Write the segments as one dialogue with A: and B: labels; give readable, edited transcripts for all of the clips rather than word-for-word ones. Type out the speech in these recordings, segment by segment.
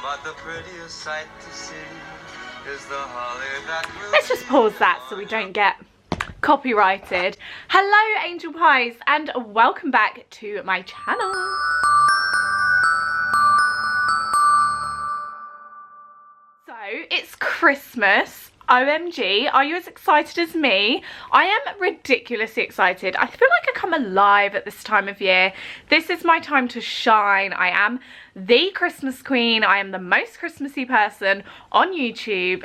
A: But the prettiest sight to see is the holly that will.
B: Let's just pause that so we don't get copyrighted. Hello angel pies and welcome back to my channel. So it's Christmas. OMG, are you as excited as me? I am ridiculously excited. I feel like I come alive at this time of year. This is my time to shine. I am the Christmas queen. I am the most Christmassy person on YouTube.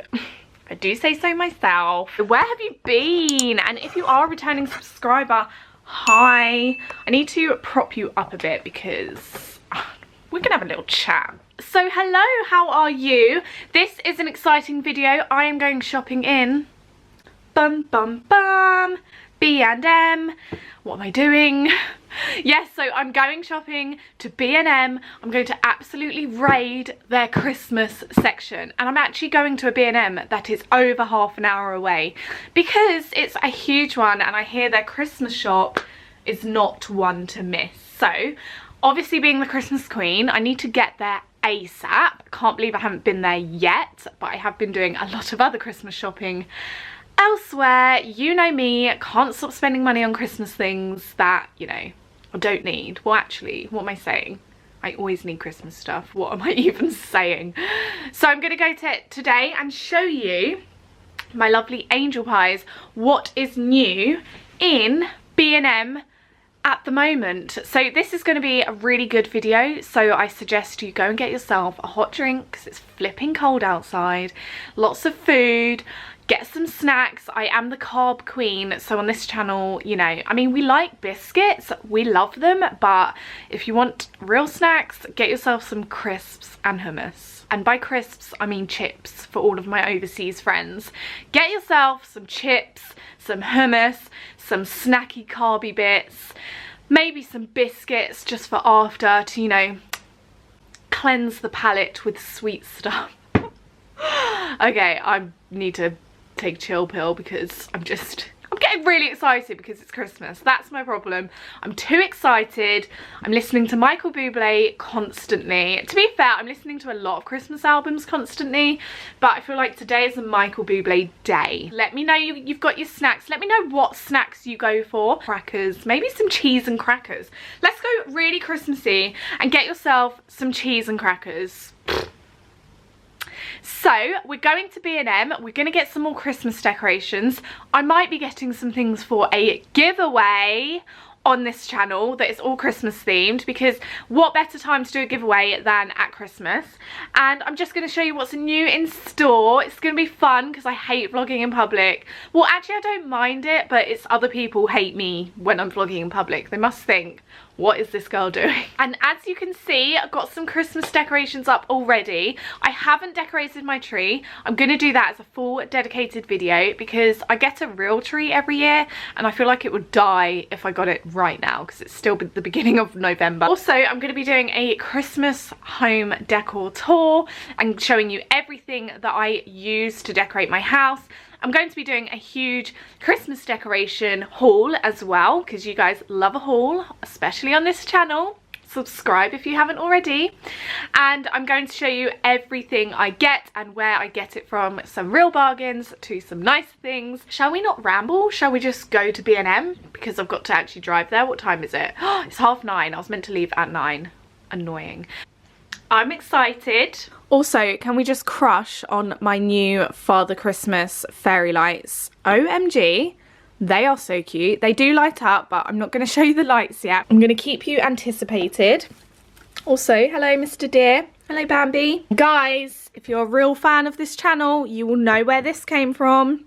B: I do say so myself. Where have you been? And if you are a returning subscriber, hi. I need to prop you up a bit because we're gonna have a little chat. So hello, how are you? This is an exciting video. I am going shopping in B&M. What am I doing? Yes, so I'm going shopping to B&M. I'm going to absolutely raid their Christmas section, and I'm actually going to a B&M that is over half an hour away because it's a huge one and I hear their Christmas shop is not one to miss. So obviously being the Christmas queen, I need to get there ASAP. Can't believe I haven't been there yet, but I have been doing a lot of other Christmas shopping elsewhere. You know me, can't stop spending money on Christmas things that, you know, I don't need. Well, actually, what am I saying? I always need Christmas stuff. What am I even saying? So I'm gonna go today and show you, my lovely angel pies, what is new in B&M at the moment. So this is going to be a really good video, so I suggest you go and get yourself a hot drink because it's flipping cold outside, lots of food, get some snacks. I am the carb queen, so on this channel, you know, I mean, we like biscuits, we love them, but if you want real snacks, get yourself some crisps and hummus. And by crisps, I mean chips for all of my overseas friends. Get yourself some chips, some hummus, some snacky carby bits, maybe some biscuits just for after to, you know, cleanse the palate with sweet stuff. Okay, I need to take a chill pill because I'm getting really excited because it's Christmas. That's my problem. I'm too excited. I'm listening to Michael Bublé constantly. To be fair, I'm listening to a lot of Christmas albums constantly, but I feel like today is a Michael Bublé day. Let me know you've got your snacks. Let me know what snacks you go for. Crackers, maybe some cheese and crackers. Let's go really Christmassy and get yourself some cheese and crackers. So we're going to B&M, we're going to get some more Christmas decorations. I might be getting some things for a giveaway on this channel that is all Christmas themed, because what better time to do a giveaway than at Christmas. And I'm just going to show you what's new in store. It's going to be fun because I hate vlogging in public. Well, actually I don't mind it, but it's other people hate me when I'm vlogging in public. They must think, what is this girl doing? And as you can see, I've got some Christmas decorations up already. I haven't decorated my tree. I'm going to do that as a full dedicated video because I get a real tree every year and I feel like it would die if I got it right now because it's still the beginning of November. Also, I'm going to be doing a Christmas home decor tour and showing you everything that I use to decorate my house. I'm going to be doing a huge Christmas decoration haul as well because you guys love a haul, especially on this channel. Subscribe if you haven't already. And I'm going to show you everything I get and where I get it from. Some real bargains to some nice things. Shall we not ramble? Shall we just go to B&M? Because I've got to actually drive there. What time is it? It's 9:30. I was meant to leave at 9. Annoying. I'm excited. Also, can we just crush on my new Father Christmas fairy lights? OMG, they are so cute. They do light up, but I'm not going to show you the lights yet. I'm going to keep you anticipated. Also, hello Mr. Deer. Hello Bambi. Guys, if you're a real fan of this channel, you will know where this came from.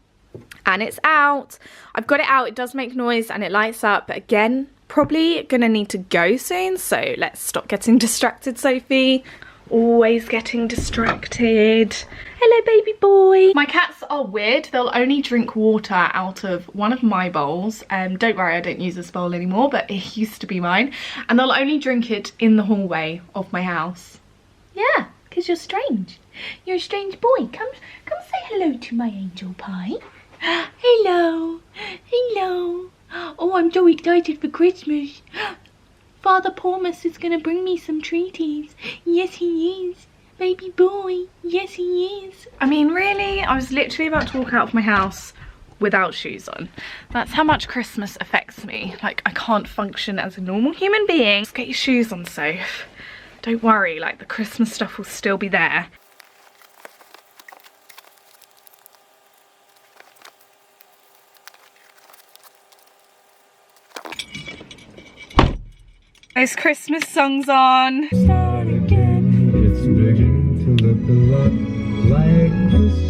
B: And it's out. I've got it out. It does make noise and it lights up. But again, probably gonna need to go soon, so let's stop getting distracted, Sophie. Always getting distracted. Hello baby boy. My cats are weird. They'll only drink water out of one of my bowls. Don't worry, I don't use this bowl anymore, but it used to be mine. And they'll only drink it in the hallway of my house. Yeah, because you're strange. You're a strange boy. Come say hello to my angel pie. Hello. Hello. Oh, I'm so excited for Christmas. Father Pormus is going to bring me some treaties. Yes, he is. Baby boy, yes he is. I mean, really, I was literally about to walk out of my house without shoes on. That's how much Christmas affects me. Like, I can't function as a normal human being. Just get your shoes on, Soph. Don't worry, like, the Christmas stuff will still be there. Those Christmas songs on. Start again. It's beginning to look a lot like Christmas.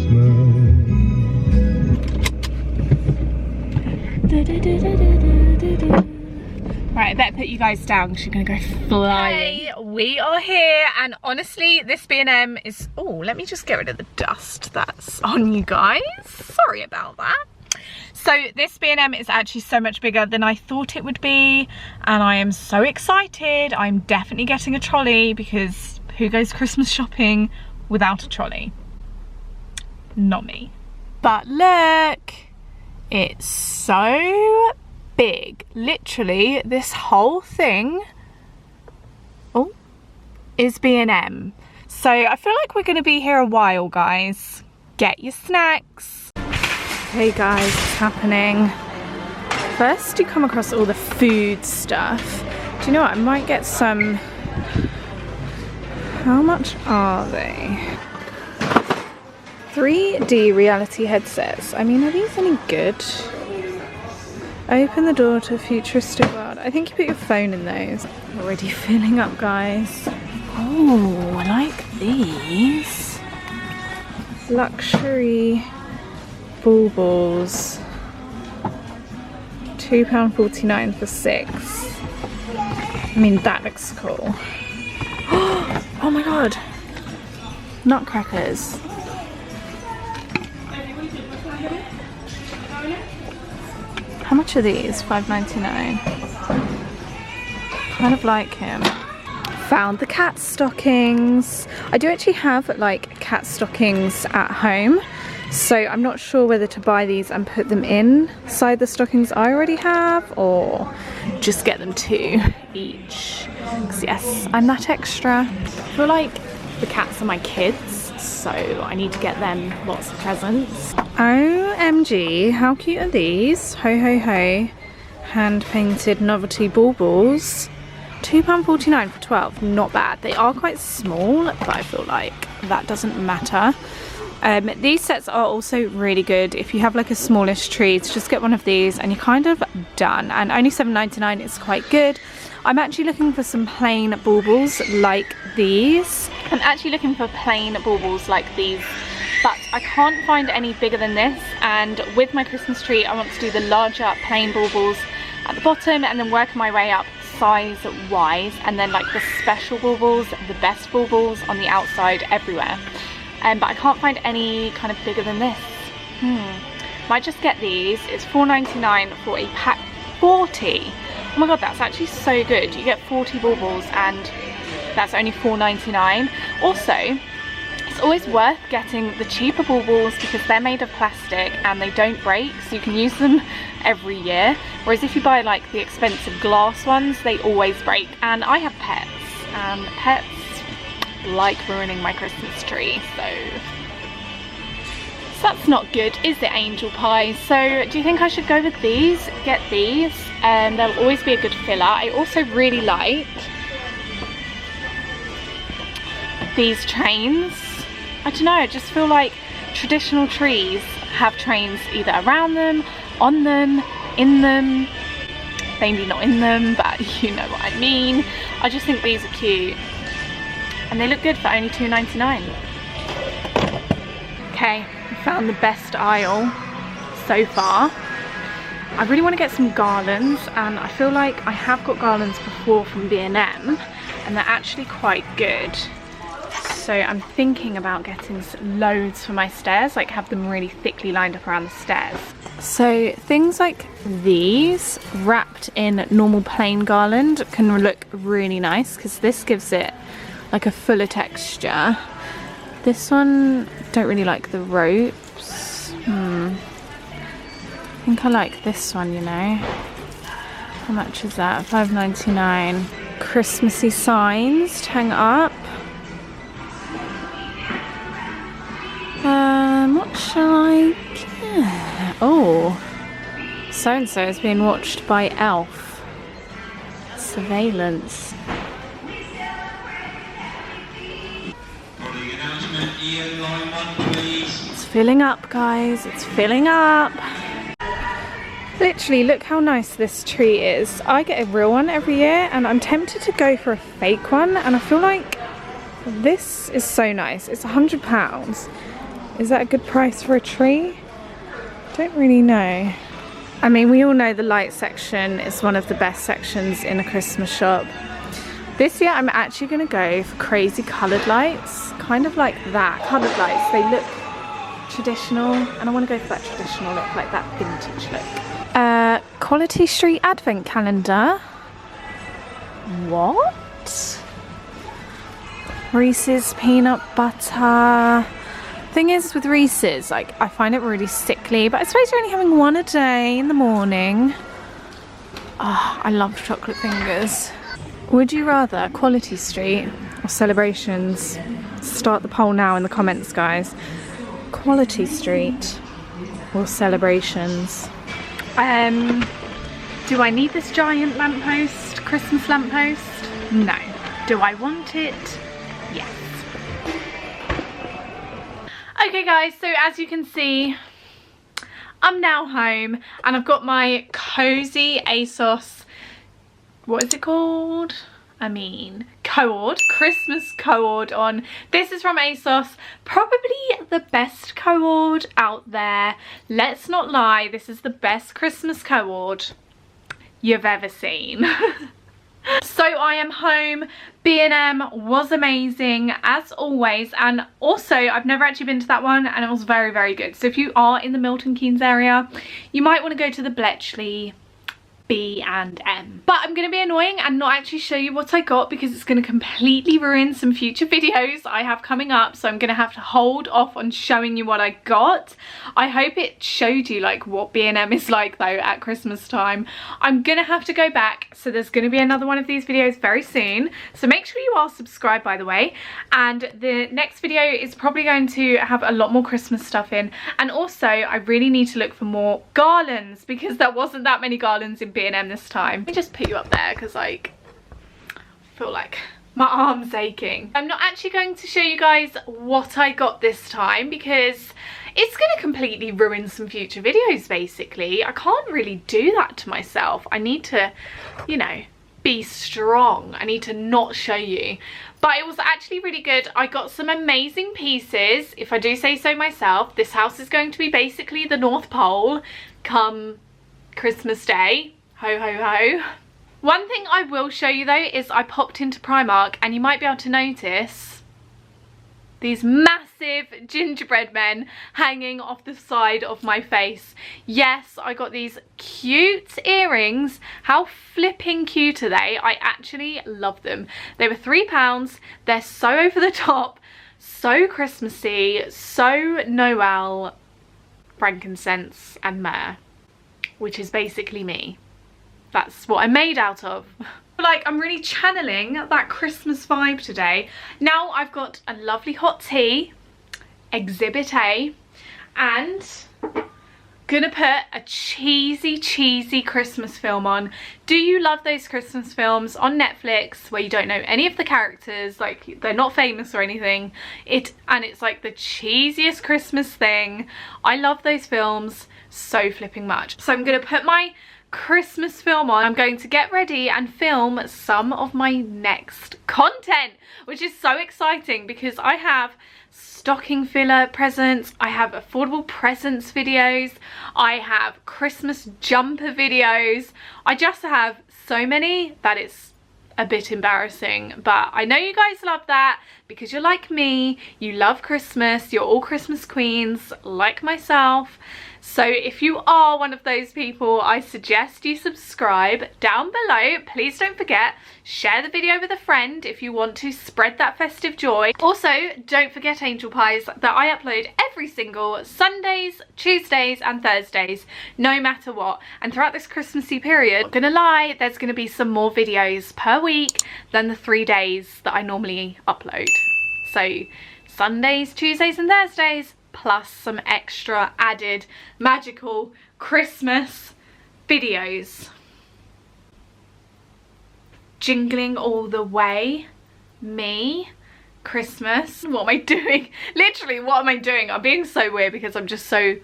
B: Right, I better put you guys down because you're gonna go flying. Hey, we are here, and honestly, this B&M is. Oh, let me just get rid of the dust that's on you guys. Sorry about that. So this B&M is actually so much bigger than I thought it would be, and I am so excited. I'm definitely getting a trolley because who goes Christmas shopping without a trolley? Not me. But look, it's so big. Literally this whole thing, oh, is B&M. So I feel like we're gonna be here a while, guys. Get your snacks. Hey guys, what's happening? First you come across all the food stuff. Do you know what? I might get some. How much are they? 3D reality headsets. I mean, are these any good? Open the door to a futuristic world. I think you put your phone in those. Already filling up, guys. Oh, I like these. Luxury baubles. £2.49 for 6. I mean, that looks cool. Oh my god. Nutcrackers. How much are these? £5.99. Kind of like him. Found the cat stockings. I do actually have like cat stockings at home, so I'm not sure whether to buy these and put them inside the stockings I already have, or just get them 2 each. Because yes, I'm that extra. I feel like the cats are my kids, so I need to get them lots of presents. OMG, how cute are these? Ho ho ho. Hand painted novelty baubles. £2.49 for 12, not bad. They are quite small, but I feel like that doesn't matter. These sets are also really good if you have like a smallish tree, to just get one of these and you're kind of done. And only £7.99 is quite good. I'm actually looking for some plain baubles like these. I'm actually looking for plain baubles like these, but I can't find any bigger than this. And with my Christmas tree, I want to do the larger plain baubles at the bottom and then work my way up size wise, and then like the special baubles, the best baubles on the outside everywhere. But I can't find any kind of bigger than this. Might just get these. It's £4.99 for a pack 40. Oh my god, that's actually so good. You get 40 baubles and that's only £4.99. Also, it's always worth getting the cheaper baubles because they're made of plastic and they don't break, so you can use them every year. Whereas if you buy like the expensive glass ones, they always break. And I have pets, and pets like ruining my Christmas tree, so that's not good, is it, Angel Pie? So do you think I should go with these? Get these, and they'll always be a good filler. I also really like these trains. I don't know, I just feel like traditional trees have trains either around them, on them, in them, maybe not in them, but you know what I mean. I just think these are cute and they look good for only £2.99. Okay, I found the best aisle so far. I really want to get some garlands, and I feel like I have got garlands before from B&M and they're actually quite good. So I'm thinking about getting loads for my stairs, like have them really thickly lined up around the stairs. So things like these wrapped in normal plain garland can look really nice because this gives it like a fuller texture. This one, don't really like the ropes. I think I like this one, you know. How much is that? £5.99. Christmassy signs to hang up. So-and-so is being watched by Elf. Surveillance. It's filling up, guys. It's filling up. Literally, look how nice this tree is. I get a real one every year and I'm tempted to go for a fake one, and I feel like this is so nice. It's £100. Is that a good price for a tree? Don't really know. I mean, we all know the light section is one of the best sections in a Christmas shop. This year I'm actually going to go for crazy coloured lights, kind of like that. Coloured lights, they look traditional, and I want to go for that traditional look, like that vintage look. Quality Street Advent Calendar. What? Reese's peanut butter. Thing is with Reese's, like, I find it really sickly, but I suppose you're only having one a day in the morning. Oh, I love chocolate fingers. Would you rather Quality Street or Celebrations? Start the poll now in the comments, guys. Quality Street or Celebrations? Do I need this giant lamppost, Christmas lamppost? No. Do I want it? Yes. Okay guys, so as you can see, I'm now home and I've got my cozy ASOS, what is it called? I mean, cord, Christmas cord on. This is from ASOS, probably the best cord out there. Let's not lie, this is the best Christmas cord you've ever seen. So I am home. B&M was amazing as always, and also I've never actually been to that one and it was very, very good. So if you are in the Milton Keynes area, you might want to go to the Bletchley B&M. But I'm going to be annoying and not actually show you what I got because it's going to completely ruin some future videos I have coming up, so I'm going to have to hold off on showing you what I got. I hope it showed you like what B&M is like though at Christmas time. I'm going to have to go back, so there's going to be another one of these videos very soon, so make sure you are subscribed, by the way, and the next video is probably going to have a lot more Christmas stuff in. And also I really need to look for more garlands because there wasn't that many garlands in B&M this time. Let me just put you up there because like I feel like my arm's aching. I'm not actually going to show you guys what I got this time because it's going to completely ruin some future videos basically. I can't really do that to myself. I need to, you know, be strong. I need to not show you. But it was actually really good. I got some amazing pieces, if I do say so myself. This house is going to be basically the North Pole come Christmas Day. Ho ho ho. One thing I will show you though is I popped into Primark and you might be able to notice these massive gingerbread men hanging off the side of my face. Yes, I got these cute earrings. How flipping cute are they? I actually love them. They were £3. They're so over the top, so Christmassy, so Noel, frankincense and myrrh, which is basically me. That's what I'm made out of. Like, I'm really channeling that Christmas vibe today. Now I've got a lovely hot tea, Exhibit A, and gonna put a cheesy Christmas film on. Do you love those Christmas films on Netflix where you don't know any of the characters, like they're not famous or anything, and it's like the cheesiest Christmas thing? I love those films so flipping much. So I'm gonna put my Christmas film on. I'm going to get ready and film some of my next content, which is so exciting because I have stocking filler presents, I have affordable presents videos, I have Christmas jumper videos. I just have so many that it's a bit embarrassing, but I know you guys love that because you're like me, you love Christmas, you're all Christmas queens like myself. So if you are one of those people, I suggest you subscribe down below. Please don't forget, share the video with a friend if you want to spread that festive joy. Also, don't forget Angel Pies that I upload every single Sundays, Tuesdays and Thursdays, no matter what. And throughout this Christmassy period, not gonna lie, there's gonna be some more videos per week than the 3 days that I normally upload. So Sundays, Tuesdays and Thursdays, plus some extra added magical Christmas videos. Jingling all the way. Me. Christmas. What am I doing? Literally, what am I doing? I'm being so weird because I'm just so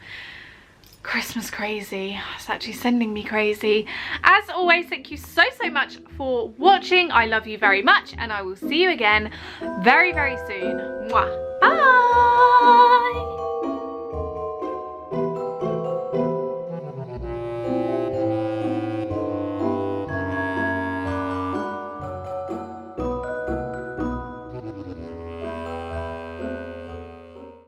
B: Christmas crazy. It's actually sending me crazy. As always, thank you so much for watching. I love you very much and I will see you again very, very soon. Mwah. Bye.